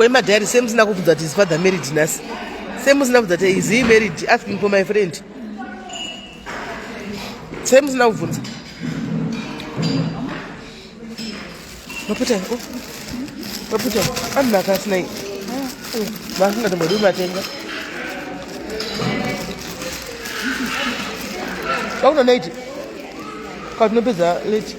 My dad, same thing that his father married us. Same thing that is he married, asking for my friend. Same thing now. Maputa, I'm not last night. Nothing at the Maduma Tenga. Oh, no, native. Got no bizarre late.